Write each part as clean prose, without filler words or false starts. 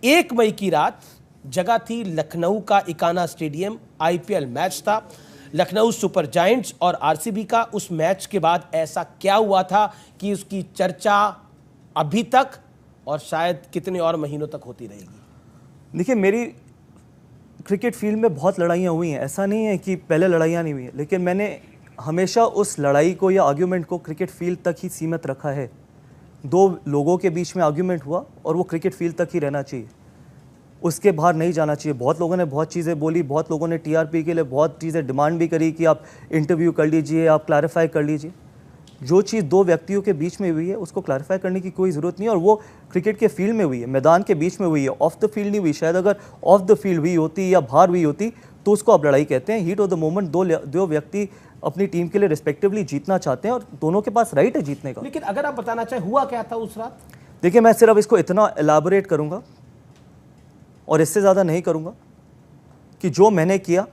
1 मई की रात जगह थी लखनऊ का इकाना स्टेडियम। आईपीएल मैच था, लखनऊ सुपर जायंट्स और आरसीबी का। उस मैच के बाद ऐसा क्या हुआ था कि उसकी चर्चा अभी तक और शायद कितने और महीनों तक होती रहेगी। देखिए, मेरी क्रिकेट फील्ड में बहुत लड़ाइयाँ हुई हैं, ऐसा नहीं है कि पहले लड़ाइयाँ नहीं हुई हैं, लेकिन मैंने हमेशा उस लड़ाई को या आर्ग्यूमेंट को क्रिकेट फील्ड तक ही सीमित रखा है। दो लोगों के बीच में आर्ग्यूमेंट हुआ और वो क्रिकेट फील्ड तक ही रहना चाहिए, उसके बाहर नहीं जाना चाहिए। बहुत लोगों ने बहुत चीज़ें बोली, बहुत लोगों ने टीआरपी के लिए बहुत चीज़ें डिमांड भी करी कि आप इंटरव्यू कर लीजिए, आप क्लैरिफाई कर लीजिए। जो चीज़ दो व्यक्तियों के बीच में हुई है उसको क्लैरिफाई करने की कोई ज़रूरत नहीं है, और वो क्रिकेट के फील्ड में हुई है, मैदान के बीच में हुई है, ऑफ द फील्ड नहीं हुई। शायद अगर ऑफ द फील्ड हुई होती या बाहर हुई होती तो उसको आप लड़ाई कहते हैं। हीट ऑफ द मोमेंट दो व्यक्ति अपनी टीम के लिए रिस्पेक्टिवली जीतना चाहते हैं और दोनों के पास राइट है जीतने का। लेकिन अगर आप बताना चाहें हुआ क्या था उस रात? देखिए, मैं सिर्फ इसको इतना एलाबोरेट करूंगा और इससे ज़्यादा नहीं करूंगा कि जो मैंने किया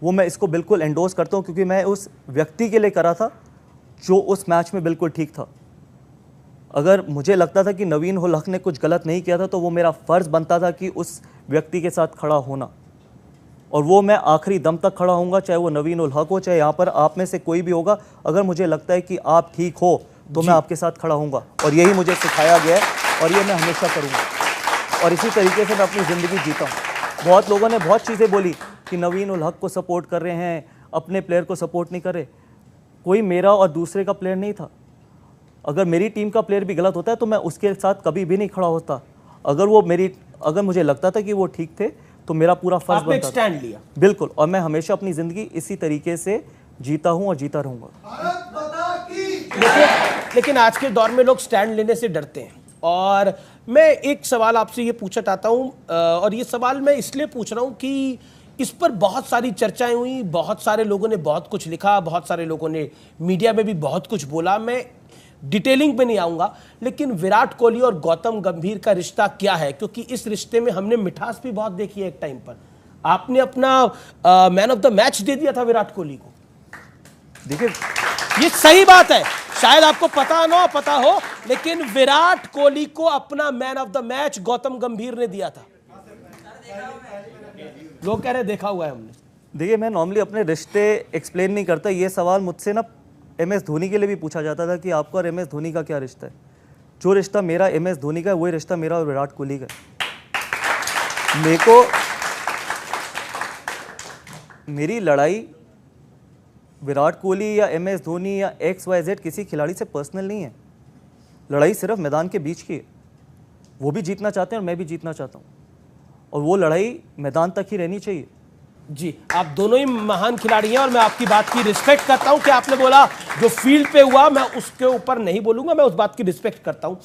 वो मैं इसको बिल्कुल एंडोर्स करता हूं, क्योंकि मैं उस व्यक्ति के लिए करा था जो उस मैच में बिल्कुल ठीक था। अगर मुझे लगता था कि नवीन उल हक ने कुछ गलत नहीं किया था तो वो मेरा फ़र्ज़ बनता था कि उस व्यक्ति के साथ खड़ा होना, और वो मैं आखिरी दम तक खड़ा होऊंगा, चाहे वो नवीन उल हक हो, चाहे यहाँ पर आप में से कोई भी होगा। अगर मुझे लगता है कि आप ठीक हो तो मैं आपके साथ खड़ा होऊंगा, और यही मुझे सिखाया गया है और ये मैं हमेशा करूँगा, और इसी तरीके से मैं अपनी ज़िंदगी जीता हूँ। बहुत लोगों ने बहुत चीज़ें बोली कि नवीन उल हक को सपोर्ट कर रहे हैं, अपने प्लेयर को सपोर्ट नहीं कर रहे। कोई मेरा और दूसरे का प्लेयर नहीं था। अगर मेरी टीम का प्लेयर भी गलत होता है तो मैं उसके साथ कभी भी नहीं खड़ा होता। अगर मुझे लगता था कि वो ठीक थे तो मेरा पूरा फर्ज बनता था। स्टैंड लिया बिल्कुल, और मैं हमेशा अपनी ज़िंदगी इसी तरीके से जीता हूँ और जीता रहूँगा। लेकिन आज के दौर में लोग स्टैंड लेने से डरते हैं, और मैं एक सवाल आपसे ये पूछना चाहता हूँ, और ये सवाल मैं इसलिए पूछ रहा हूँ कि इस पर बहुत सारी चर्चाएं हुई, बहुत सारे लोगों ने बहुत कुछ लिखा, बहुत सारे लोगों ने मीडिया में भी बहुत कुछ बोला। मैं डिटेलिंग पे नहीं आऊँगा, लेकिन विराट कोहली और गौतम गंभीर का रिश्ता क्या है? क्योंकि इस रिश्ते में हमने मिठास भी बहुत देखी है। एक टाइम पर आपने अपना मैन ऑफ द मैच दे दिया था विराट कोहली को। देखिए, ये सही बात है, शायद आपको पता हो, लेकिन विराट कोहली को अपना man of the match Gautam गंभीर ने दिया था। लोग कह रहे देखा हुआ है हमने। देखिए, मैं नॉर्मली अपने रिश्ते एक्सप्लेन नहीं करता। ये सवाल मुझसे ना एमएस धोनी के लिए भी पूछा जाता था कि आपका और एमएस धोनी का क्या रिश्ता है। जो रिश्ता मेरा एमएस धोनी का है वही रिश्ता मेरा और विराट कोहली का है। मेरे को मेरी लड़ाई विराट कोहली या एमएस धोनी या XYZ किसी खिलाड़ी से पर्सनल नहीं है। लड़ाई सिर्फ मैदान के बीच की है। वो भी जीतना चाहते हैं और मैं भी जीतना चाहता हूँ, और वो लड़ाई मैदान तक ही रहनी चाहिए। जी, आप दोनों ही महान खिलाड़ी हैं और मैं आपकी बात की रिस्पेक्ट करता हूं कि आपने बोला जो फील्ड पे हुआ मैं उसके ऊपर नहीं बोलूंगा, मैं उस बात की रिस्पेक्ट करता हूं।